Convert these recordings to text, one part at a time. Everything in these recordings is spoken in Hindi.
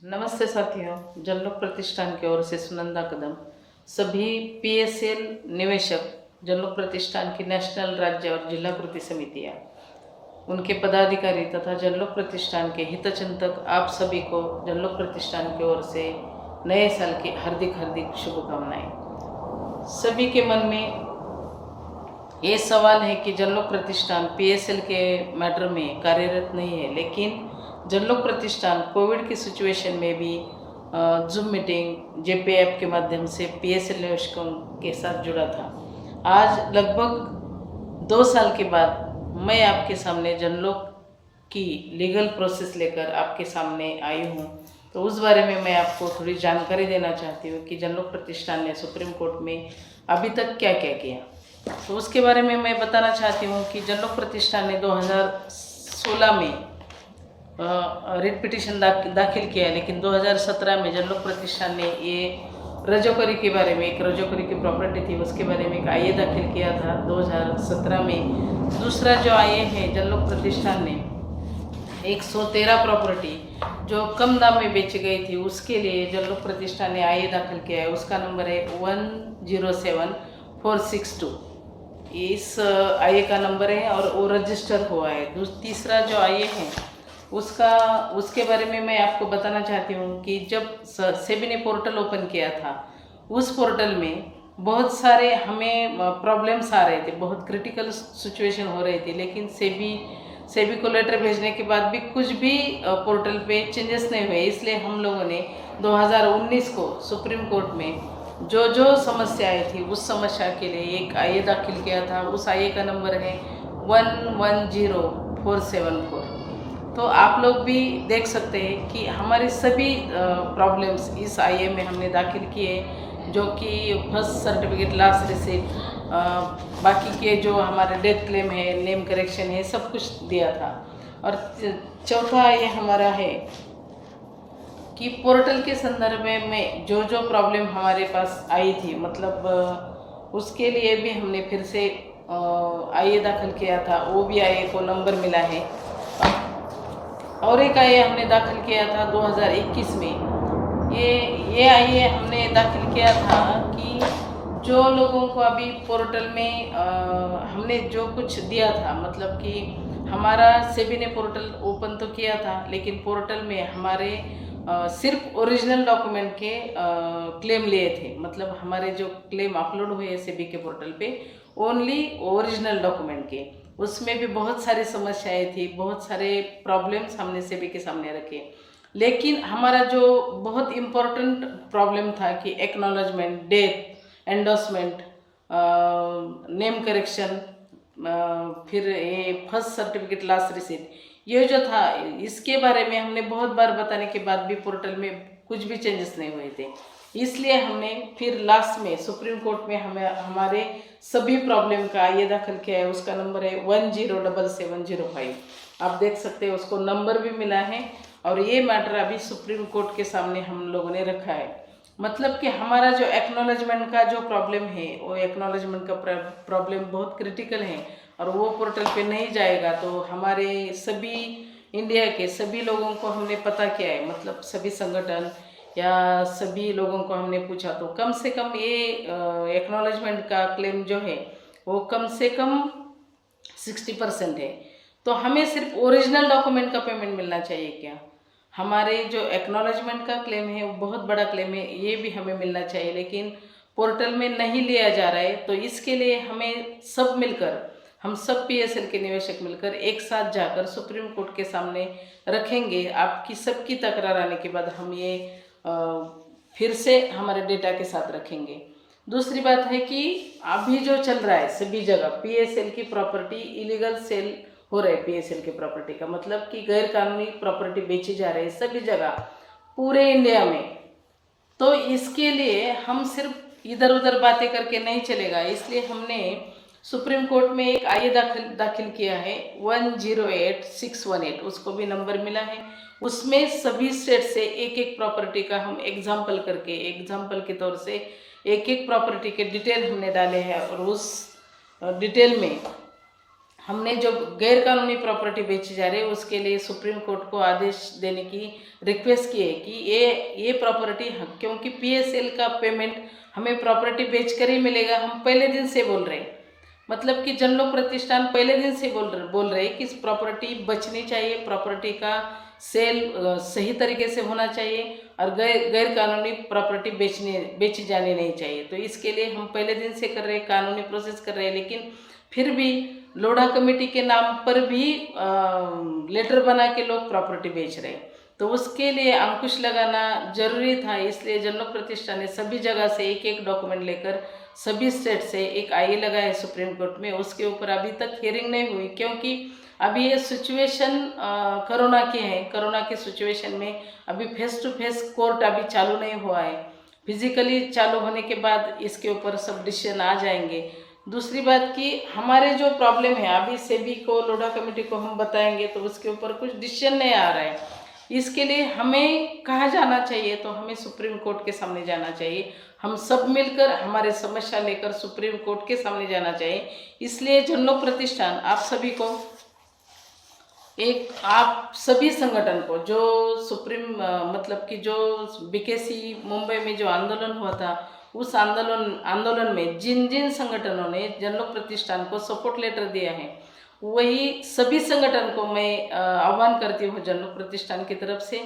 नमस्ते साथियों, जनलोक प्रतिष्ठान की ओर से सुनंदा कदम। सभी पीएसएल निवेशक, जनलोक प्रतिष्ठान की नेशनल, राज्य और जिला कृति समितियाँ, उनके पदाधिकारी तथा जनलोक प्रतिष्ठान के हितचिंतक आप सभी को जनलोक प्रतिष्ठान की ओर से नए साल की हार्दिक हार्दिक शुभकामनाएं। सभी के मन में ये सवाल है कि जनलोक प्रतिष्ठान पीएसएल के मैटर में कार्यरत नहीं है, लेकिन जनलोक प्रतिष्ठान कोविड की सिचुएशन में भी जूम मीटिंग जेपी ऐप के माध्यम से पीएसएल निवेशकों के साथ जुड़ा था। आज लगभग 2 साल के बाद मैं आपके सामने जनलोक की लीगल प्रोसेस लेकर आपके सामने आई हूँ। तो उस बारे में मैं आपको थोड़ी जानकारी देना चाहती हूँ कि जनलोक प्रतिष्ठान ने सुप्रीम कोर्ट में अभी तक क्या क्या किया। तो उसके बारे में मैं बताना चाहती हूँ कि जनलोक प्रतिष्ठान ने 2016 में रिट पिटिशन दाखिल किया है, लेकिन 2017 में जनलोक प्रतिष्ठान ने ये रजोकरी के बारे में, एक रजोकरी की प्रॉपर्टी थी उसके बारे में एक आईए दाखिल किया था 2017 में। दूसरा जो आईए है, जनलोक प्रतिष्ठान ने 113 प्रॉपर्टी जो कम दाम में बेची गई थी उसके लिए जनलोक प्रतिष्ठान ने आईए दाखिल किया है। उसका नंबर है 107462। इस आईए का नंबर है और वो रजिस्टर हुआ है। तीसरा जो आईए है उसके बारे में मैं आपको बताना चाहती हूँ कि जब सेबी ने पोर्टल ओपन किया था, उस पोर्टल में बहुत सारे हमें प्रॉब्लम्स आ रहे थे, बहुत क्रिटिकल सिचुएशन हो रही थी, लेकिन सेबी को लेटर भेजने के बाद भी कुछ भी पोर्टल पे चेंजेस नहीं हुए। इसलिए हम लोगों ने 2019 को सुप्रीम कोर्ट में जो समस्याएं थी उस समस्या के लिए एक आईए दाखिल किया था। उस आईए का नंबर है 110474। तो आप लोग भी देख सकते हैं कि हमारे सभी प्रॉब्लम्स इस आईए में हमने दाखिल किए, जो कि फर्स्ट सर्टिफिकेट, लास्ट रिसिप्ट, बाकी के जो हमारे डेथ क्लेम है, नेम करेक्शन है, सब कुछ दिया था। और चौथा आईए हमारा है कि पोर्टल के संदर्भ में जो प्रॉब्लम हमारे पास आई थी, मतलब उसके लिए भी हमने फिर से आईए दाखिल किया था। वो भी आईए को नंबर मिला है। और एक आईए हमने दाखिल किया था 2021 में। ये आईए हमने दाखिल किया था कि जो लोगों को अभी पोर्टल में हमने जो कुछ दिया था, मतलब कि हमारा सेबी ने पोर्टल ओपन तो किया था, लेकिन पोर्टल में हमारे सिर्फ ओरिजिनल डॉक्यूमेंट के क्लेम लिए थे। मतलब हमारे जो क्लेम अपलोड हुए सेबी के पोर्टल पे ओनली ओरिजिनल डॉक्यूमेंट के, उसमें भी बहुत सारी समस्याएं थी, बहुत सारे प्रॉब्लम्स हमने सेबी के सामने रखे। लेकिन हमारा जो बहुत इम्पोर्टेंट प्रॉब्लम था कि acknowledgement, death, endorsement, name correction, फिर ये फर्स्ट सर्टिफिकेट, लास्ट रिसिप्ट, ये जो था, इसके बारे में हमने बहुत बार बताने के बाद भी पोर्टल में कुछ भी चेंजेस नहीं हुए थे। इसलिए हमने फिर लास्ट में सुप्रीम कोर्ट में हमारे सभी प्रॉब्लम का ये दाखिल किया है। उसका नंबर है 107705। आप देख सकते हैं, उसको नंबर भी मिला है और ये मैटर अभी सुप्रीम कोर्ट के सामने हम लोगों ने रखा है। मतलब कि हमारा जो एक्नॉलेजमेंट का जो प्रॉब्लम है, वो एक्नॉलेजमेंट का प्रॉब्लम बहुत क्रिटिकल है और वो पोर्टल पे नहीं जाएगा तो हमारे सभी इंडिया के सभी लोगों को हमने पता किया है, मतलब सभी संगठन या सभी लोगों को हमने पूछा तो कम से कम ये एक्नॉलेजमेंट का क्लेम जो है वो कम से कम 60% है। तो हमें सिर्फ ओरिजिनल डॉक्यूमेंट का पेमेंट मिलना चाहिए क्या? हमारे जो एक्नॉलेजमेंट का क्लेम है वो बहुत बड़ा क्लेम है, ये भी हमें मिलना चाहिए, लेकिन पोर्टल में नहीं लिया जा रहा है। तो इसके लिए हमें सब मिलकर, हम सब पीएसएल के निवेशक मिलकर एक साथ जाकर सुप्रीम कोर्ट के सामने रखेंगे। आपकी सबकी तकरार आने के बाद हम ये फिर से हमारे डेटा के साथ रखेंगे। दूसरी बात है कि अभी जो चल रहा है सभी जगह पीएसएल की प्रॉपर्टी इलीगल सेल हो रहा है। पीएसएल की प्रॉपर्टी का मतलब कि गैर कानूनी प्रॉपर्टी बेची जा रही है सभी जगह, पूरे इंडिया में। तो इसके लिए हम सिर्फ इधर उधर बातें करके नहीं चलेगा, इसलिए हमने सुप्रीम कोर्ट में एक आईए दाखिल किया है 108618। उसको भी नंबर मिला है। उसमें सभी स्टेट से एक एक प्रॉपर्टी का हम एग्जाम्पल के तौर से एक एक प्रॉपर्टी के डिटेल हमने डाले हैं और उस डिटेल में हमने जो गैर कानूनी प्रॉपर्टी बेची जा रही है उसके लिए सुप्रीम कोर्ट को आदेश देने की रिक्वेस्ट की है कि ये प्रॉपर्टी, क्योंकि पीएसएल का पेमेंट हमें प्रॉपर्टी बेचकर ही मिलेगा। हम पहले दिन से बोल रहे हैं, मतलब कि जनलोक प्रतिष्ठान पहले दिन से बोल रहे हैं कि इस प्रॉपर्टी बचनी चाहिए, प्रॉपर्टी का सेल सही तरीके से होना चाहिए और गैर कानूनी प्रॉपर्टी बेची जानी नहीं चाहिए। तो इसके लिए हम पहले दिन से कर रहे हैं, कानूनी प्रोसेस कर रहे हैं, लेकिन फिर भी लोढ़ा कमेटी के नाम पर भी लेटर बना के लोग प्रॉपर्टी बेच रहे हैं। तो उसके लिए अंकुश लगाना जरूरी था। इसलिए जनलोक प्रतिष्ठान ने सभी जगह से एक एक डॉक्यूमेंट लेकर सभी स्टेट से एक आईए लगाया है सुप्रीम कोर्ट में। उसके ऊपर अभी तक हियरिंग नहीं हुई, क्योंकि अभी ये सिचुएशन कोरोना की है। कोरोना की सिचुएशन में अभी फेस टू फेस कोर्ट अभी चालू नहीं हुआ है। फिजिकली चालू होने के बाद इसके ऊपर सब डिसीजन आ जाएंगे। दूसरी बात कि हमारे जो प्रॉब्लम है अभी सेबी को, लोढ़ा कमेटी को हम बताएंगे तो उसके ऊपर कुछ डिसीजन नहीं आ रहा है। इसके लिए हमें कहाँ जाना चाहिए? तो हमें सुप्रीम कोर्ट के सामने जाना चाहिए। हम सब मिलकर हमारे समस्या लेकर सुप्रीम कोर्ट के सामने जाना चाहिए। इसलिए जनलोक प्रतिष्ठान आप सभी संगठन को, जो सुप्रीम मतलब कि जो बीकेसी मुंबई में जो आंदोलन हुआ था, उस आंदोलन में जिन जिन संगठनों ने जनलोक प्रतिष्ठान को सपोर्ट लेटर दिया है, वही सभी संगठन को मैं आह्वान करती हूँ जनलोक प्रतिष्ठान की तरफ से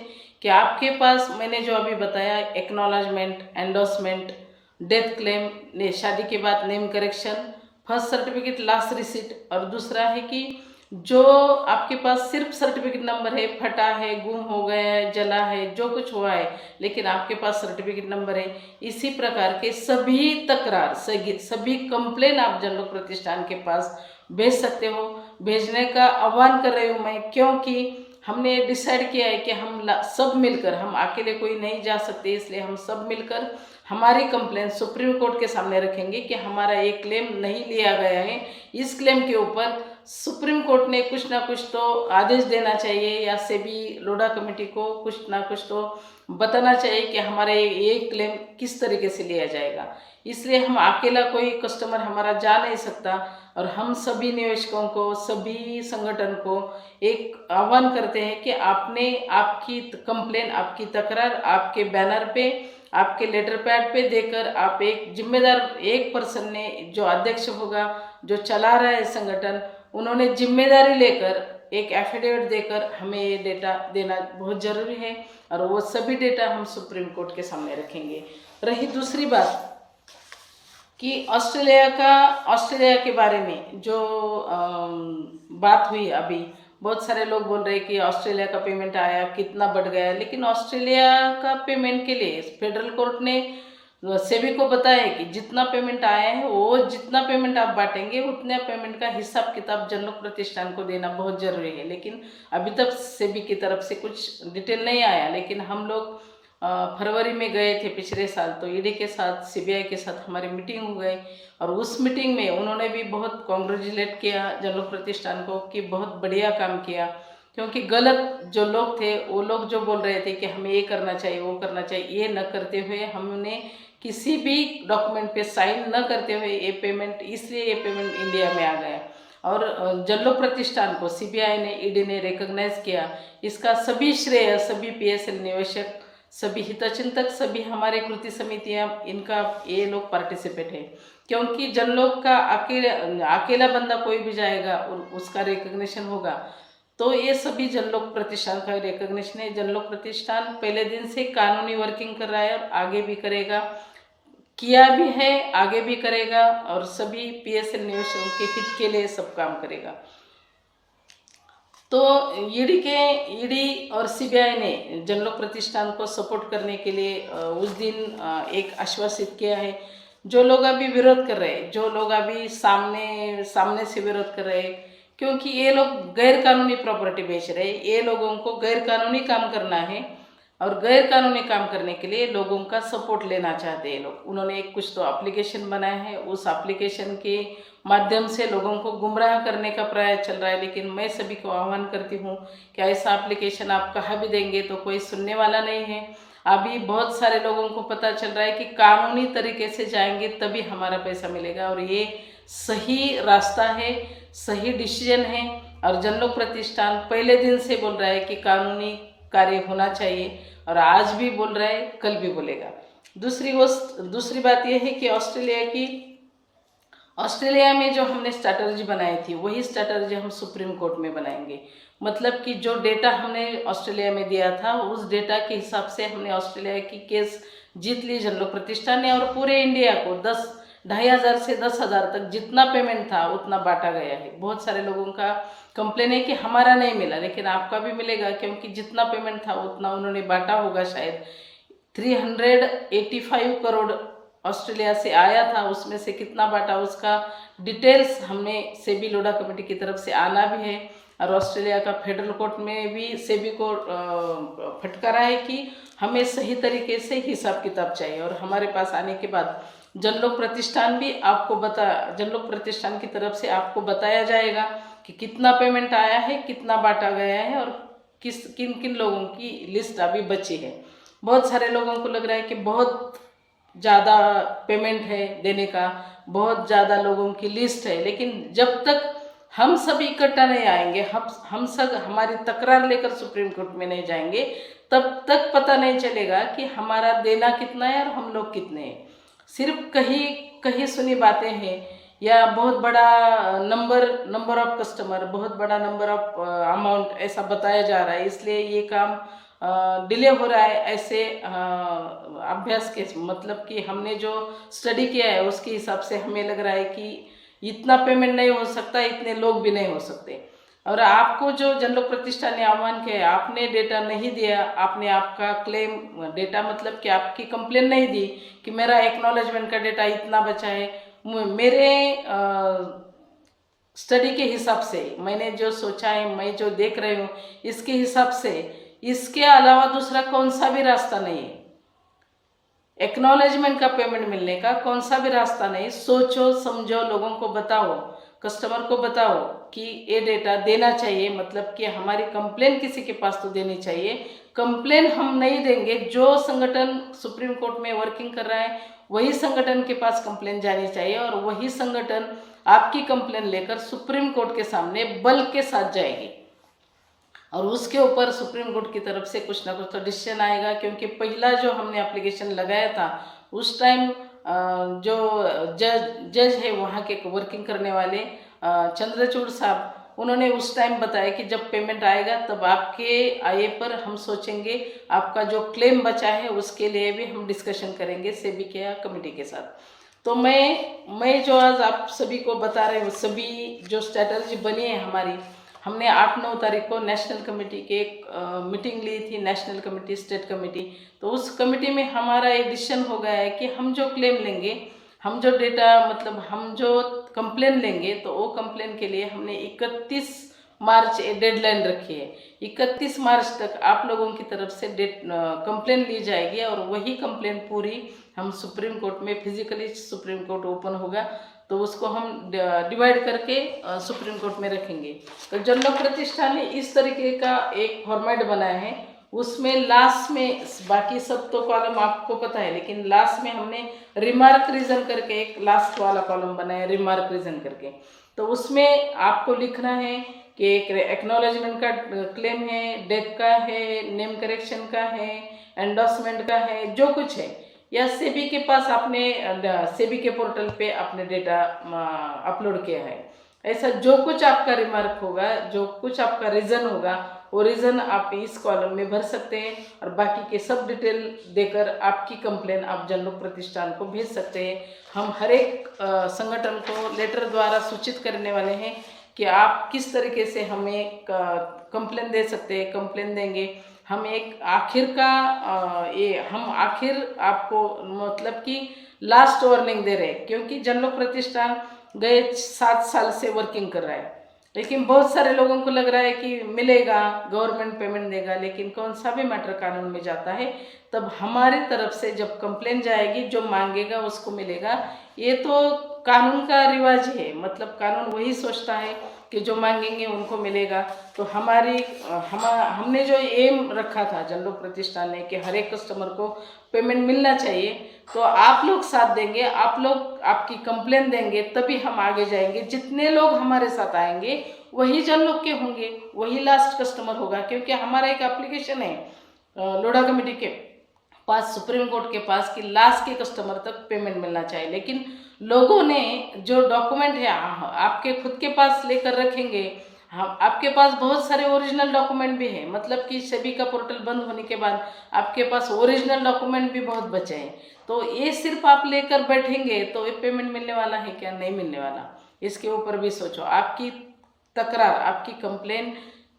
कि आपके पास मैंने जो अभी बताया, एक्नॉलेजमेंट, एंडोर्समेंट, डेथ क्लेम, शादी के बाद name correction, first certificate, last receipt, और दूसरा है कि जो आपके पास सिर्फ सर्टिफिकेट नंबर है, फटा है, गुम हो गया है, जला है, जो कुछ हुआ है, लेकिन आपके पास सर्टिफिकेट नंबर है, इसी प्रकार के सभी तकरार, सभी कंप्लेन आप जनलोक प्रतिष्ठान के पास भेज सकते हो। भेजने का आह्वान कर रही हूँ मैं, क्योंकि हमने डिसाइड किया है कि हम सब मिलकर, हम अकेले कोई नहीं जा सकते, इसलिए हम सब मिलकर हमारी कंप्लेंट सुप्रीम कोर्ट के सामने रखेंगे कि हमारा एक क्लेम नहीं लिया गया है। इस क्लेम के ऊपर सुप्रीम कोर्ट ने कुछ ना कुछ तो आदेश देना चाहिए, या सेबी लोढ़ा कमेटी को कुछ ना कुछ तो बताना चाहिए कि हमारा ये क्लेम किस तरीके से लिया जाएगा। इसलिए हम अकेला कोई कस्टमर हमारा जा नहीं सकता, और हम सभी निवेशकों को, सभी संगठन को एक आह्वान करते हैं कि आपकी कंप्लेन, आपकी तकरार आपके बैनर पे, आपके लेटर पैड पे देकर आप एक जिम्मेदार, एक पर्सन ने, जो अध्यक्ष होगा, जो चला रहा है संगठन, उन्होंने जिम्मेदारी लेकर एक एफिडेविट देकर हमें ये डेटा देना बहुत ज़रूरी है, और वो सभी डेटा हम सुप्रीम कोर्ट के सामने रखेंगे। रही दूसरी बात कि ऑस्ट्रेलिया के बारे में जो बात हुई, अभी बहुत सारे लोग बोल रहे हैं कि ऑस्ट्रेलिया का पेमेंट आया, कितना बढ़ गया, लेकिन ऑस्ट्रेलिया का पेमेंट के लिए फेडरल कोर्ट ने सेबी को बताया है कि जितना पेमेंट आया है, वो जितना पेमेंट आप बांटेंगे उतने पेमेंट का हिसाब किताब जनलोक प्रतिष्ठान को देना बहुत ज़रूरी है। लेकिन अभी तक सेबी की तरफ से कुछ डिटेल नहीं आया, लेकिन हम लोग फरवरी में गए थे पिछले साल, तो ईडी के साथ, सीबीआई के साथ हमारी मीटिंग हो गई, और उस मीटिंग में उन्होंने भी बहुत कॉन्ग्रेचुलेट किया जनलोक प्रतिष्ठान को कि बहुत बढ़िया काम किया। क्योंकि गलत जो लोग थे, वो लोग जो बोल रहे थे कि हमें ये करना चाहिए, वो करना चाहिए, ये न करते हुए हमने किसी भी डॉक्यूमेंट पे साइन न करते हुए ये पेमेंट इंडिया में आ गया, और जनलोक प्रतिष्ठान को सीबीआई ने, ईडी ने रिकॉग्नाइज किया। इसका सभी श्रेय सभी पीएसएल निवेशक, सभी हितचिंतक, सभी हमारे कृति समितियां, इनका ये लोग पार्टिसिपेट है। क्योंकि जनलोक का अकेला बंदा कोई भी जाएगा और उसका रिकॉग्निशन होगा, तो ये सभी जनलोक प्रतिष्ठान का रिकॉग्निशन है। जनलोक प्रतिष्ठान पहले दिन से कानूनी वर्किंग कर रहा है और आगे भी करेगा, किया भी है, आगे भी करेगा, और सभी पीएसएल निवेशकों के हित के लिए सब काम करेगा। तो ईडी और सीबीआई ने जनलोक प्रतिष्ठान को सपोर्ट करने के लिए उस दिन एक आश्वासित किया है। जो लोग अभी विरोध कर रहे हैं, जो लोग अभी सामने से विरोध कर रहे हैं, क्योंकि ये लोग गैर कानूनी प्रॉपर्टी बेच रहे हैं, ये लोगों को गैर कानूनी काम करना है, और गैर कानूनी काम करने के लिए लोगों का सपोर्ट लेना चाहते हैं लोग। उन्होंने कुछ तो एप्लीकेशन बनाया है, उस एप्लीकेशन के माध्यम से लोगों को गुमराह करने का प्रयास चल रहा है। लेकिन मैं सभी को आह्वान करती हूँ कि ऐसा एप्लीकेशन आप कहाँ भी देंगे तो कोई सुनने वाला नहीं है। अभी बहुत सारे लोगों को पता चल रहा है कि कानूनी तरीके से जाएंगे तभी हमारा पैसा मिलेगा, और ये सही रास्ता है, सही डिसीजन है। और जन लोक प्रतिष्ठान पहले दिन से बोल रहा है कि कानूनी कार्य होना चाहिए, और आज भी बोल रहा है, कल भी बोलेगा। दूसरी बात यह है कि ऑस्ट्रेलिया में जो हमने स्ट्रैटेजी बनाई थी वही स्ट्रैटेजी हम सुप्रीम कोर्ट में बनाएंगे। मतलब कि जो डेटा हमने ऑस्ट्रेलिया में दिया था उस डेटा के हिसाब से हमने ऑस्ट्रेलिया की केस जीत ली जन लोक प्रतिष्ठान ने, और पूरे इंडिया को 2,500 से 10,000 तक जितना पेमेंट था उतना बांटा गया है। बहुत सारे लोगों का कंप्लेन है कि हमारा नहीं मिला, लेकिन आपका भी मिलेगा, क्योंकि जितना पेमेंट था उतना उन्होंने बांटा होगा। शायद 385 करोड़ ऑस्ट्रेलिया से आया था, उसमें से कितना बांटा उसका डिटेल्स हमने सेबी लोढ़ा कमेटी की तरफ से आना भी है। और ऑस्ट्रेलिया का फेडरल कोर्ट में भी सेबी को फटकारा है कि हमें सही तरीके से हिसाब किताब चाहिए। और हमारे पास आने के बाद जन लोक प्रतिष्ठान की तरफ से आपको बताया जाएगा कि कितना पेमेंट आया है, कितना बांटा गया है, और किन किन लोगों की लिस्ट अभी बची है। बहुत सारे लोगों को लग रहा है कि बहुत ज़्यादा पेमेंट है देने का, बहुत ज़्यादा लोगों की लिस्ट है, लेकिन जब तक हम सब इकट्ठा नहीं आएंगे, हम सब हमारी तकरार लेकर सुप्रीम कोर्ट में नहीं जाएंगे, तब तक पता नहीं चलेगा कि हमारा देना कितना है और हम लोग कितने हैं। सिर्फ कहीं सुनी बातें हैं, या बहुत बड़ा नंबर ऑफ कस्टमर, बहुत बड़ा नंबर ऑफ अमाउंट ऐसा बताया जा रहा है, इसलिए ये काम डिले हो रहा है। ऐसे अभ्यास के मतलब कि हमने जो स्टडी किया है उसके हिसाब से हमें लग रहा है कि इतना पेमेंट नहीं हो सकता, इतने लोग भी नहीं हो सकते। और आपको जो जन लोक प्रतिष्ठान ने आह्वान किया है, आपने डेटा नहीं दिया, आपने आपका क्लेम डेटा मतलब कि आपकी कंप्लेन नहीं दी कि मेरा एक्नॉलेजमेंट का डेटा इतना बचा है। मेरे स्टडी के हिसाब से मैंने जो सोचा है, मैं जो देख रही हूँ, इसके हिसाब से इसके अलावा दूसरा कौन सा भी रास्ता नहीं है। एक्नॉलेजमेंट का पेमेंट मिलने का कौन सा भी रास्ता नहीं। सोचो समझो, लोगों को बताओ, कस्टमर को बताओ कि ये डेटा देना चाहिए, मतलब कि हमारी कंप्लेन किसी के पास तो देनी चाहिए। कंप्लेन हम नहीं देंगे, जो संगठन सुप्रीम कोर्ट में वर्किंग कर रहा है वही संगठन के पास कंप्लेन जानी चाहिए, और वही संगठन आपकी कंप्लेन लेकर सुप्रीम कोर्ट के सामने बल के साथ जाएगी, और उसके ऊपर सुप्रीम कोर्ट की तरफ से कुछ ना कुछ तो डिसीजन आएगा। क्योंकि पहला जो हमने एप्लीकेशन लगाया था उस टाइम जो जज है वहाँ के वर्किंग करने वाले चंद्रचूड़ साहब, उन्होंने उस टाइम बताया कि जब पेमेंट आएगा तब आपके आए पर हम सोचेंगे, आपका जो क्लेम बचा है उसके लिए भी हम डिस्कशन करेंगे सेबी के कमेटी के साथ। तो मैं जो आज आप सभी को बता रहे हूँ, सभी जो स्ट्रैटेजी बनी है हमारी, हमने 8-9 तारीख को नेशनल कमेटी के एक मीटिंग ली थी, नेशनल कमेटी, स्टेट कमेटी। तो उस कमेटी में हमारा एक डिसीजन हो गया है कि हम जो क्लेम लेंगे, हम जो डेटा मतलब हम जो कंप्लेन लेंगे, तो वो कंप्लेन के लिए हमने 31 मार्च डेडलाइन रखी है। 31 मार्च तक आप लोगों की तरफ से कंप्लेन ली जाएगी, और वही कंप्लेन पूरी हम सुप्रीम कोर्ट में, फिजिकली सुप्रीम कोर्ट ओपन होगा तो उसको हम डिवाइड करके सुप्रीम कोर्ट में रखेंगे। तो जन लोक प्रतिष्ठान ने इस तरीके का एक फॉर्मेट बनाया है, उसमें लास्ट में, बाकी सब तो कॉलम आपको पता है, लेकिन लास्ट में हमने रिमार्क रीजन करके एक लास्ट वाला कॉलम बनाया, रिमार्क रीजन करके। तो उसमें आपको लिखना है कि एक एक्नॉलेजमेंट का क्लेम है, डेथ का है, नेम करेक्शन का है, एंडोर्समेंट का है, जो कुछ है, या सेबी के पास आपने सेबी के पोर्टल पे आपने डेटा अपलोड किया है, ऐसा जो कुछ आपका रिमार्क होगा, जो कुछ आपका रीज़न होगा, वो रीज़न आप इस कॉलम में भर सकते हैं, और बाकी के सब डिटेल देकर आपकी कंप्लेन आप जन लोक प्रतिष्ठान को भेज सकते हैं। हम हर एक संगठन को लेटर द्वारा सूचित करने वाले हैं कि आप किस तरीके से हमें कंप्लेन दे सकते हैं, कंप्लेन देंगे। हम एक आखिर का हम आखिर आपको मतलब कि लास्ट वार्निंग दे रहे हैं, क्योंकि जन लोक प्रतिष्ठान गए 7 साल से वर्किंग कर रहा है, लेकिन बहुत सारे लोगों को लग रहा है कि मिलेगा, गवर्नमेंट पेमेंट देगा, लेकिन कौन सा भी मैटर कानून में जाता है तब हमारी तरफ से जब कंप्लेन जाएगी, जो मांगेगा उसको मिलेगा। ये तो कानून का रिवाज है, मतलब कानून वही सोचता है कि जो मांगेंगे उनको मिलेगा। तो हमने जो एम रखा था जन लोक प्रतिष्ठान ने कि हर एक कस्टमर को पेमेंट मिलना चाहिए, तो आप लोग साथ देंगे, आप लोग आपकी कंप्लेन देंगे, तभी हम आगे जाएंगे। जितने लोग हमारे साथ आएंगे वही जन लोग के होंगे, वही लास्ट कस्टमर होगा। क्योंकि हमारा एक एप्लीकेशन है लोढ़ा कमेटी के पास, सुप्रीम कोर्ट के पास, कि लास्ट के कस्टमर तक पेमेंट मिलना चाहिए। लेकिन लोगों ने जो डॉक्यूमेंट है आपके खुद के पास लेकर रखेंगे। हम आपके पास बहुत सारे ओरिजिनल डॉक्यूमेंट भी हैं, मतलब कि सेबी का पोर्टल बंद होने के बाद आपके पास ओरिजिनल डॉक्यूमेंट भी बहुत बचे हैं। तो ये सिर्फ आप लेकर बैठेंगे तो ये पेमेंट मिलने वाला है क्या? नहीं मिलने वाला। इसके ऊपर भी सोचो। आपकी तकरार, आपकी कंप्लेन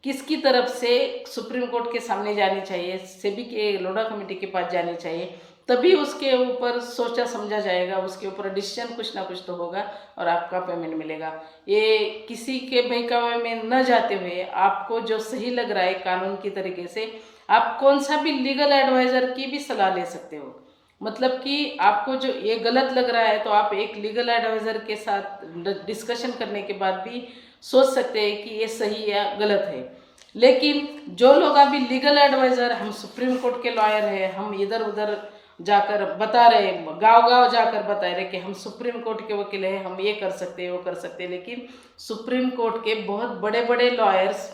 किसकी तरफ से सुप्रीम कोर्ट के सामने जानी चाहिए, सेबी के लोढ़ा कमेटी के पास जानी चाहिए, तभी उसके ऊपर सोचा समझा जाएगा, उसके ऊपर डिसीजन कुछ ना कुछ तो होगा और आपका पेमेंट मिलेगा। ये किसी के बहकावे में न जाते हुए आपको जो सही लग रहा है कानून की तरीके से, आप कौन सा भी लीगल एडवाइज़र की भी सलाह ले सकते हो। मतलब कि आपको जो ये गलत लग रहा है तो आप एक लीगल एडवाइज़र के साथ डिस्कशन करने के बाद भी सोच सकते हैं कि ये सही या गलत है। लेकिन जो लोग अभी लीगल एडवाइज़र, हम सुप्रीम कोर्ट के लॉयर हैं, हम इधर उधर जाकर बता रहे, गांव-गांव जाकर बता रहे कि हम सुप्रीम कोर्ट के वकील हैं, हम ये कर सकते हैं, वो कर सकते हैं। लेकिन सुप्रीम कोर्ट के बहुत बड़े बड़े लॉयर्स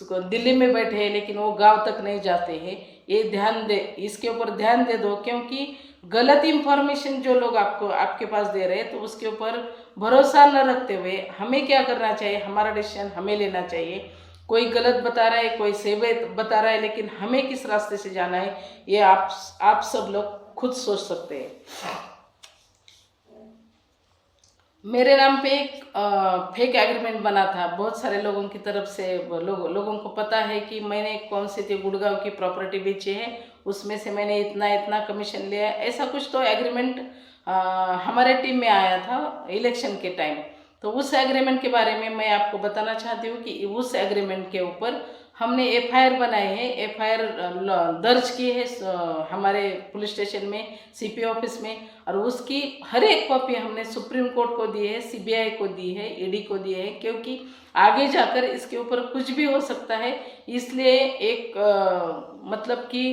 दिल्ली में बैठे हैं, लेकिन वो गांव तक नहीं जाते हैं। ये ध्यान दे, इसके ऊपर ध्यान दे दो। क्योंकि गलत इंफॉर्मेशन जो लोग आपके पास दे रहे हैं, तो उसके ऊपर भरोसा न रखते हुए हमें क्या करना चाहिए, हमारा डिसीजन हमें लेना चाहिए। कोई गलत बता रहा है, कोई सही बता रहा है, लेकिन हमें किस रास्ते से जाना है ये आप सब लोग खुद सोच सकते हैं। मेरे नाम पे एक फेक एग्रीमेंट बना था बहुत सारे लोगों की तरफ से। लोगों को पता है कि मैंने कौन सी थी गुड़गांव की प्रॉपर्टी बेची है, उसमें से मैंने इतना इतना कमीशन लिया है, ऐसा कुछ तो एग्रीमेंट हमारे टीम में आया था इलेक्शन के टाइम। तो उस एग्रीमेंट के बारे में मैं आपको बताना चाहती हूँ कि उस एग्रीमेंट के ऊपर हमने एफआईआर बनाई है, एफआईआर दर्ज की है हमारे पुलिस स्टेशन में, सीपी ऑफिस में, और उसकी हर एक कॉपी हमने सुप्रीम कोर्ट को दी है, सीबीआई को दी है, ईडी को दी है। क्योंकि आगे जाकर इसके ऊपर कुछ भी हो सकता है, इसलिए एक मतलब कि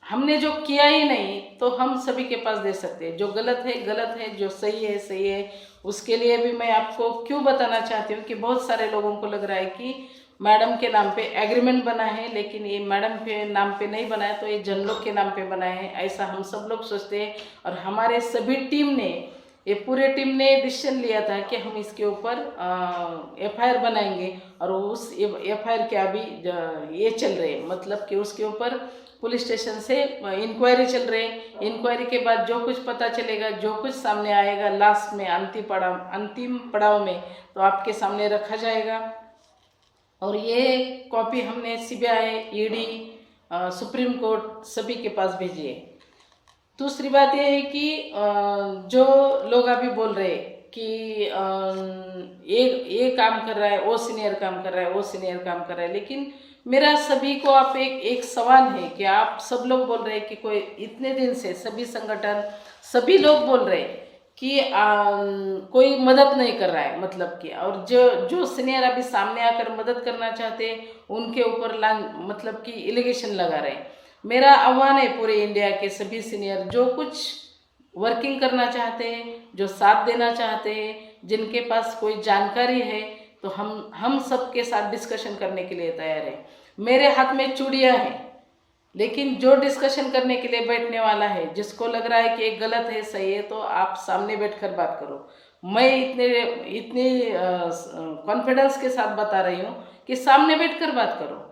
हमने जो किया ही नहीं तो हम सभी के पास दे सकते हैं। जो गलत है गलत है, जो सही है सही है। उसके लिए भी मैं आपको क्यों बताना चाहती हूँ कि बहुत सारे लोगों को लग रहा है कि मैडम के नाम पे एग्रीमेंट बना है, लेकिन ये मैडम के नाम पे नहीं बना है, तो ये जन लोग के नाम पे बना है, ऐसा हम सब लोग सोचते हैं। और हमारे सभी टीम ने, ये पूरे टीम ने डिसीजन लिया था कि हम इसके ऊपर एफआईआर बनाएंगे। और उस एफआईआर के अभी ये चल रहे हैं, मतलब कि उसके ऊपर पुलिस स्टेशन से इंक्वायरी चल रही है। इंक्वायरी के बाद जो कुछ पता चलेगा, जो कुछ सामने आएगा, लास्ट में अंतिम पड़ाव में तो आपके सामने रखा जाएगा। और ये कॉपी हमने सीबीआई, ईडी, सुप्रीम कोर्ट सभी के पास भेजी है। दूसरी बात यह है कि जो लोग अभी बोल रहे कि ये काम कर रहा है, वो सीनियर काम कर रहा है, वो सीनियर काम कर रहा है, लेकिन मेरा सभी को आप एक सवाल है कि आप सब लोग बोल रहे हैं कि कोई इतने दिन से सभी संगठन, सभी लोग बोल रहे हैं कि कोई मदद नहीं कर रहा है, मतलब कि, और जो सीनियर अभी सामने आकर मदद करना चाहते हैं उनके ऊपर मतलब कि एलिगेशन लगा रहे हैं। मेरा आह्वान है पूरे इंडिया के सभी सीनियर जो कुछ वर्किंग करना चाहते हैं, जो साथ देना चाहते हैं, जिनके पास कोई जानकारी है, तो हम सबके साथ डिस्कशन करने के लिए तैयार हैं। मेरे हाथ में चूड़ियाँ हैं, लेकिन जो डिस्कशन करने के लिए बैठने वाला है, जिसको लग रहा है कि एक गलत है सही है, तो आप सामने बैठकर बात करो। मैं इतने कॉन्फिडेंस के साथ बता रही हूँ कि सामने बैठकर बात करो।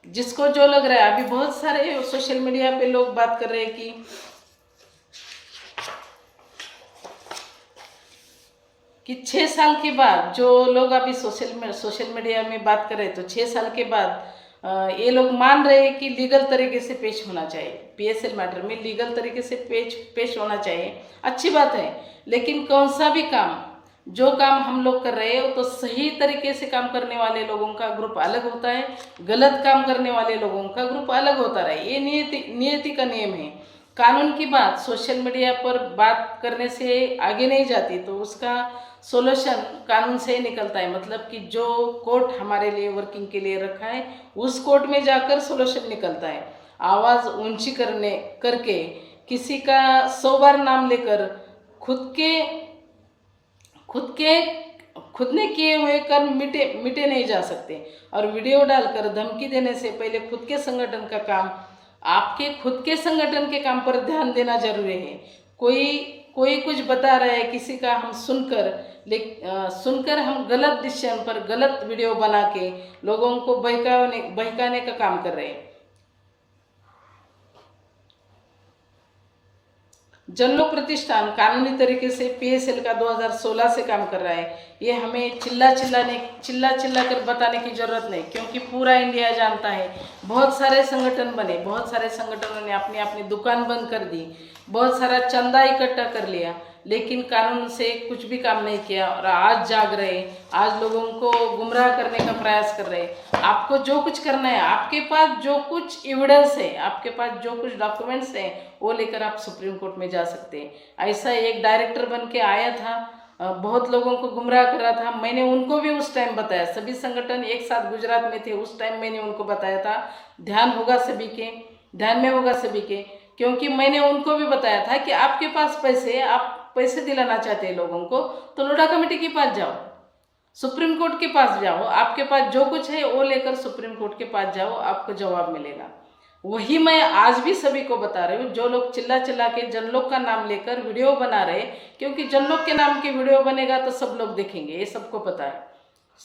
जिसको जो लग रहा है, अभी बहुत सारे सोशल मीडिया पे लोग बात कर रहे हैं कि 6 साल के बाद, जो लोग अभी सोशल मीडिया में बात कर रहे हैं, तो 6 साल के बाद ये लोग मान रहे हैं कि लीगल तरीके से पेश होना चाहिए। पीएसएल मैटर में लीगल तरीके से पेश होना चाहिए, अच्छी बात है। लेकिन कौन सा भी काम, जो काम हम लोग कर रहे हैं तो सही तरीके से काम करने वाले लोगों का ग्रुप अलग होता है, गलत काम करने वाले लोगों का ग्रुप अलग होता रहे। ये नियति का नियम है। कानून की बात सोशल मीडिया पर बात करने से आगे नहीं जाती, तो उसका सोल्यूशन कानून से ही निकलता है। मतलब कि जो कोर्ट हमारे लिए वर्किंग के लिए रखा है उस कोर्ट में जाकर सोल्यूशन निकलता है। आवाज़ ऊंची करके किसी का 100 बार नाम लेकर खुद के खुद के खुद ने किए हुए कर्म मिटे नहीं जा सकते। और वीडियो डालकर धमकी देने से पहले खुद के संगठन का काम, आपके खुद के संगठन के काम पर ध्यान देना जरूरी है। कोई कोई कुछ बता रहा है किसी का, हम सुनकर हम गलत डिसीजन पर गलत वीडियो बना के लोगों को बहकाने का काम कर रहे हैं। जनलोक प्रतिष्ठान कानूनी तरीके से पीएसएल का 2016 से काम कर रहा है। ये हमें चिल्ला कर बताने की ज़रूरत नहीं, क्योंकि पूरा इंडिया जानता है। बहुत सारे संगठन बने, बहुत सारे संगठनों ने अपनी अपनी दुकान बंद कर दी, बहुत सारा चंदा इकट्ठा कर लिया, लेकिन कानून से कुछ भी काम नहीं किया। और आज जाग रहे, आज लोगों को गुमराह करने का प्रयास कर रहे। आपको जो कुछ करना है, आपके पास जो कुछ एविडेंस है, आपके पास जो कुछ डॉक्यूमेंट्स हैं, वो लेकर आप सुप्रीम कोर्ट में जा सकते हैं। ऐसा एक डायरेक्टर बन के आया था, बहुत लोगों को गुमराह कर रहा था। मैंने उनको भी उस टाइम बताया, सभी संगठन एक साथ गुजरात में थे उस टाइम, मैंने उनको बताया था। ध्यान में होगा सभी के, क्योंकि मैंने उनको भी बताया था कि आपके पास पैसे, आप पैसे दिलाना चाहते हैं लोगों को, तो लोढ़ा कमेटी के पास जाओ, सुप्रीम कोर्ट के पास जाओ, आपके पास जो कुछ है वो लेकर सुप्रीम कोर्ट के पास जाओ, आपको जवाब मिलेगा। वही मैं आज भी सभी को बता रही हूँ। जो लोग चिल्ला के जनलोक का नाम लेकर वीडियो बना रहे, क्योंकि जनलोक के नाम की वीडियो बनेगा तो सब लोग देखेंगे, ये सबको पता है।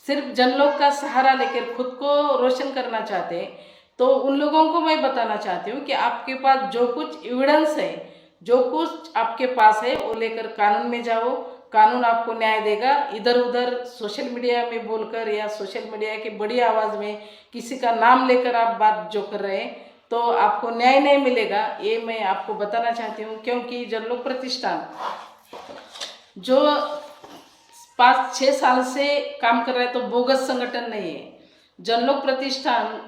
सिर्फ जनलोक का सहारा लेकर खुद को रोशन करना चाहते हैं, तो उन लोगों को मैं बताना चाहती हूँ कि आपके पास जो कुछ एविडेंस है, जो कुछ आपके पास है, वो लेकर कानून में जाओ, कानून आपको न्याय देगा। इधर उधर सोशल मीडिया में बोलकर या सोशल मीडिया की बड़ी आवाज़ में किसी का नाम लेकर आप बात जो कर रहे हैं, तो आपको न्याय नहीं मिलेगा, ये मैं आपको बताना चाहती हूँ। क्योंकि जनलोक प्रतिष्ठान जो 5-6 साल से काम कर रहा है, तो बोगस संगठन नहीं है। जनलोक प्रतिष्ठान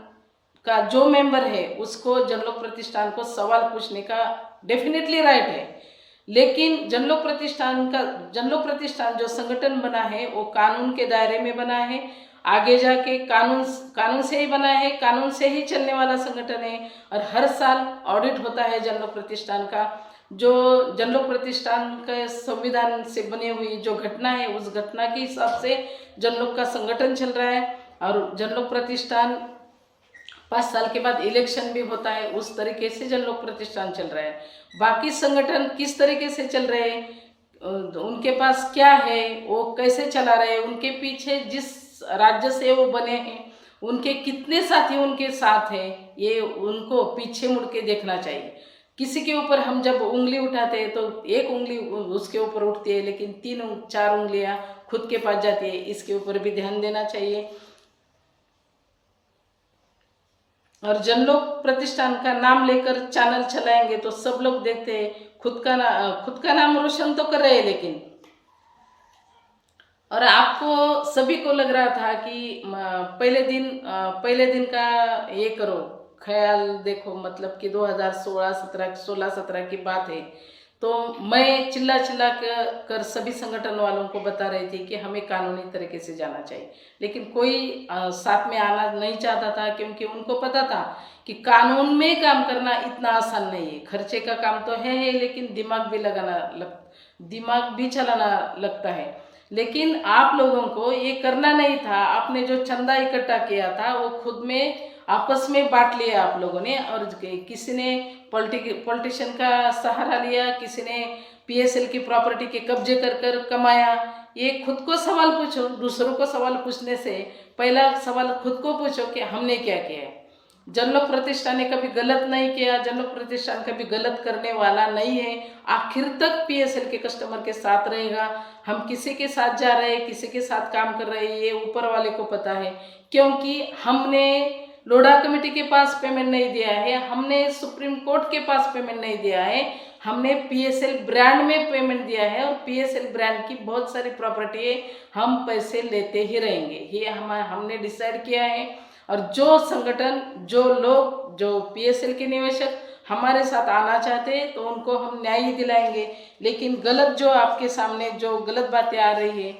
का जो मेंबर है उसको जनलोक प्रतिष्ठान को सवाल पूछने का डेफिनेटली राइट है, लेकिन जनलोक प्रतिष्ठान जो संगठन बना है वो कानून के दायरे में बना है। आगे जाके कानून से ही बना है, कानून से ही चलने वाला संगठन है। और हर साल ऑडिट होता है जनलोक प्रतिष्ठान का। जो जनलोक प्रतिष्ठान के संविधान से बनी हुई जो घटना है, उस घटना के हिसाब से जनलोक का संगठन चल रहा है। और जनलोक प्रतिष्ठान 5 साल के बाद इलेक्शन भी होता है, उस तरीके से जनलोक प्रतिष्ठान चल रहा है। बाकी संगठन किस तरीके से चल रहे हैं, उनके पास क्या है, वो कैसे चला रहे हैं, उनके पीछे जिस राज्य से वो बने हैं उनके कितने साथी उनके साथ हैं, ये उनको पीछे मुड़ के देखना चाहिए। किसी के ऊपर हम जब उंगली उठाते हैं तो एक उंगली उसके ऊपर उठती है, लेकिन 3-4 उंगलियां खुद के पास जाती है, इसके ऊपर भी ध्यान देना चाहिए। और जनलोक प्रतिष्ठान का नाम लेकर चैनल चलाएंगे तो सब लोग देखते हैं, खुद का नाम रोशन तो कर रहे हैं, लेकिन और आपको सभी को लग रहा था कि पहले दिन का ये करो, ख्याल देखो, मतलब कि 2016-17 की बात है। तो मैं चिल्ला कर सभी संगठन वालों को बता रही थी कि हमें कानूनी तरीके से जाना चाहिए, लेकिन कोई साथ में आना नहीं चाहता था, क्योंकि उनको पता था कि कानून में काम करना इतना आसान नहीं है। खर्चे का काम तो है, लेकिन दिमाग भी चलाना लगता है। लेकिन आप लोगों को ये करना नहीं था। आपने जो चंदा इकट्ठा किया था वो खुद में आपस में बांट लिया आप लोगों ने, और किसी ने पॉलिटिशियन का सहारा लिया, किसी ने पीएसएल की प्रॉपर्टी के कब्जे कर कमाया। ये खुद को सवाल पूछो, दूसरों को सवाल पूछने से पहला सवाल खुद को पूछो कि हमने क्या किया है। जनलोक प्रतिष्ठान ने कभी गलत नहीं किया, जनलोक प्रतिष्ठान कभी गलत करने वाला नहीं है। आखिर तक पीएसएल के कस्टमर के साथ रहेगा। हम किसी के साथ जा रहे हैं, किसी के साथ काम कर रहे हैं, ये ऊपर वाले को पता है, क्योंकि हमने लोढ़ा कमेटी के पास पेमेंट नहीं दिया है, हमने सुप्रीम कोर्ट के पास पेमेंट नहीं दिया है, हमने पीएसएल ब्रांड में पेमेंट दिया है। और पीएसएल ब्रांड की बहुत सारी प्रॉपर्टी है, हम पैसे लेते ही रहेंगे, ये हमने डिसाइड किया है। और जो संगठन, जो लोग, जो पीएसएल के निवेशक हमारे साथ आना चाहते हैं तो उनको हम न्याय ही दिलाएंगे। लेकिन गलत जो आपके सामने जो गलत बातें आ रही है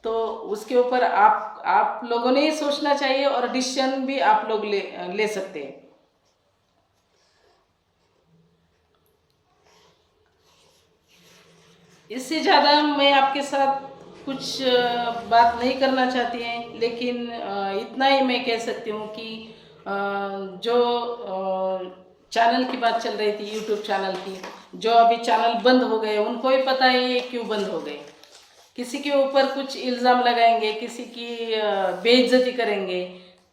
तो उसके ऊपर आप लोगों ने ही सोचना चाहिए और डिसीजन भी आप लोग ले सकते हैं। इससे ज़्यादा मैं आपके साथ कुछ बात नहीं करना चाहती हैं, लेकिन इतना ही मैं कह सकती हूँ कि जो चैनल की बात चल रही थी, यूट्यूब चैनल की, जो अभी चैनल बंद हो गए, उनको ही पता है ये क्यों बंद हो गए। किसी के ऊपर कुछ इल्ज़ाम लगाएंगे, किसी की बेइज्जती करेंगे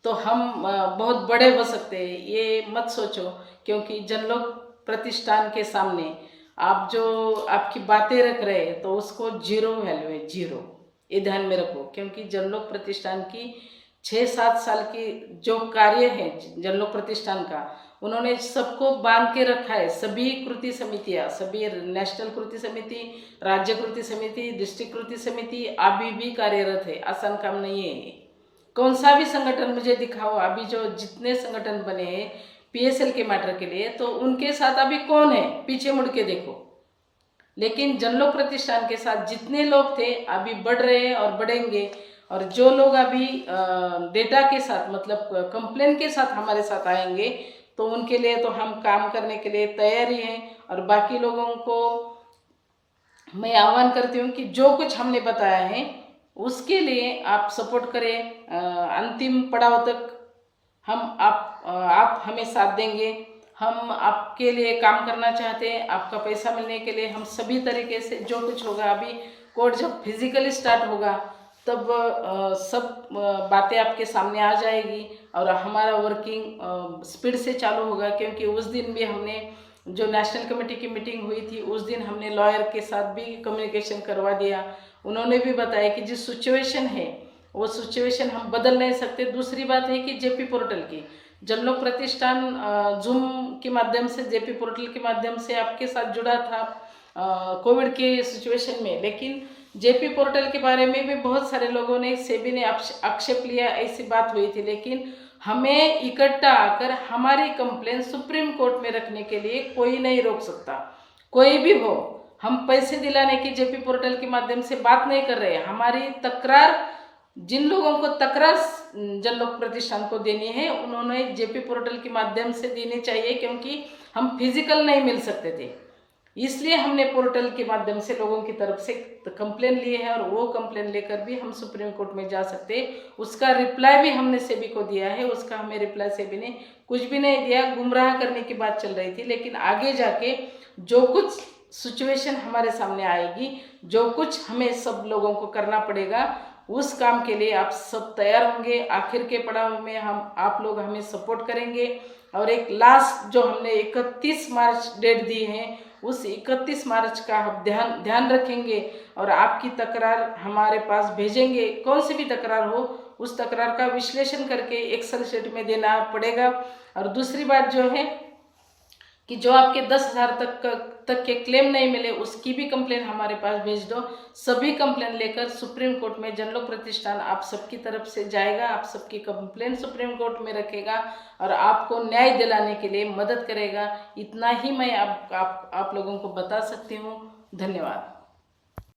तो हम बहुत बड़े हो सकते हैं, ये मत सोचो। क्योंकि जनलोक प्रतिष्ठान के सामने आप जो आपकी बातें रख रहे हैं तो उसको जीरो वैल्यू है, जीरो। ये ध्यान में रखो। क्योंकि जनलोक प्रतिष्ठान की 6-7 साल की जो कार्य है जनलोक प्रतिष्ठान का, उन्होंने सबको बांध के रखा है। सभी कृति समितियाँ, सभी नेशनल कृति समिति, राज्य कृति समिति, डिस्ट्रिक्ट कृति समिति अभी भी कार्यरत है। आसान काम नहीं है। कौन सा भी संगठन मुझे दिखाओ, अभी जो जितने संगठन बने हैं पीएसएल के मैटर के लिए, तो उनके साथ अभी कौन है, पीछे मुड़ के देखो। लेकिन जनलोक प्रतिष्ठान के साथ जितने लोग थे अभी बढ़ रहे हैं और बढ़ेंगे। और जो लोग अभी डेटा के साथ मतलब कंप्लेन के साथ हमारे साथ आएंगे तो उनके लिए तो हम काम करने के लिए तैयार ही हैं। और बाकी लोगों को मैं आह्वान करती हूँ कि जो कुछ हमने बताया है उसके लिए आप सपोर्ट करें। अंतिम पड़ाव तक हम आप हमें साथ देंगे। हम आपके लिए काम करना चाहते हैं। आपका पैसा मिलने के लिए हम सभी तरीके से जो कुछ होगा, अभी कोर्ट जब फिजिकली स्टार्ट होगा तब सब बातें आपके सामने आ जाएगी और हमारा वर्किंग स्पीड से चालू होगा। क्योंकि उस दिन भी हमने जो नेशनल कमेटी की मीटिंग हुई थी उस दिन हमने लॉयर के साथ भी कम्युनिकेशन करवा दिया। उन्होंने भी बताया कि जिस सिचुएशन है वो सिचुएशन हम बदल नहीं सकते। दूसरी बात है कि जेपी पोर्टल की जनलोक प्रतिष्ठान जूम के माध्यम से, जेपी पोर्टल के माध्यम से आपके साथ जुड़ा था कोविड के सिचुएशन में। लेकिन जेपी पोर्टल के बारे में भी बहुत सारे लोगों ने, सेबी ने आक्षेप लिया, ऐसी बात हुई थी। लेकिन हमें इकट्ठा आकर हमारी कंप्लेन सुप्रीम कोर्ट में रखने के लिए कोई नहीं रोक सकता, कोई भी हो। हम पैसे दिलाने की जेपी पोर्टल के माध्यम से बात नहीं कर रहे हैं। हमारी तकरार, जिन लोगों को तकरार जनलोक प्रतिष्ठान को देनी है उन्होंने जेपी पोर्टल के माध्यम से देनी चाहिए। क्योंकि हम फिजिकल नहीं मिल सकते थे, इसलिए हमने पोर्टल के माध्यम से लोगों की तरफ से कंप्लेन लिए है। और वो कंप्लेन लेकर भी हम सुप्रीम कोर्ट में जा सकते हैं। उसका रिप्लाई भी हमने सेबी को दिया है। उसका हमें रिप्लाई सेबी ने कुछ भी नहीं दिया, गुमराह करने की बात चल रही थी। लेकिन आगे जाके जो कुछ सिचुएशन हमारे सामने आएगी, जो कुछ हमें सब लोगों को करना पड़ेगा, उस काम के लिए आप सब तैयार होंगे। आखिर के पड़ाव में आप लोग हमें सपोर्ट करेंगे। और एक लास्ट जो हमने 31 मार्च डेट दी है, उस 31 मार्च का हम ध्यान रखेंगे और आपकी तकरार हमारे पास भेजेंगे। कौन सी भी तकरार हो, उस तकरार का विश्लेषण करके एक्सेल शीट में देना पड़ेगा। और दूसरी बात जो है कि जो आपके 10,000 तक के क्लेम नहीं मिले, उसकी भी कंप्लेन हमारे पास भेज दो। सभी कंप्लेन लेकर सुप्रीम कोर्ट में जनलोक प्रतिष्ठान आप सबकी तरफ से जाएगा, आप सबकी कंप्लेन सुप्रीम कोर्ट में रखेगा और आपको न्याय दिलाने के लिए मदद करेगा। इतना ही मैं आप लोगों को बता सकती हूँ। धन्यवाद।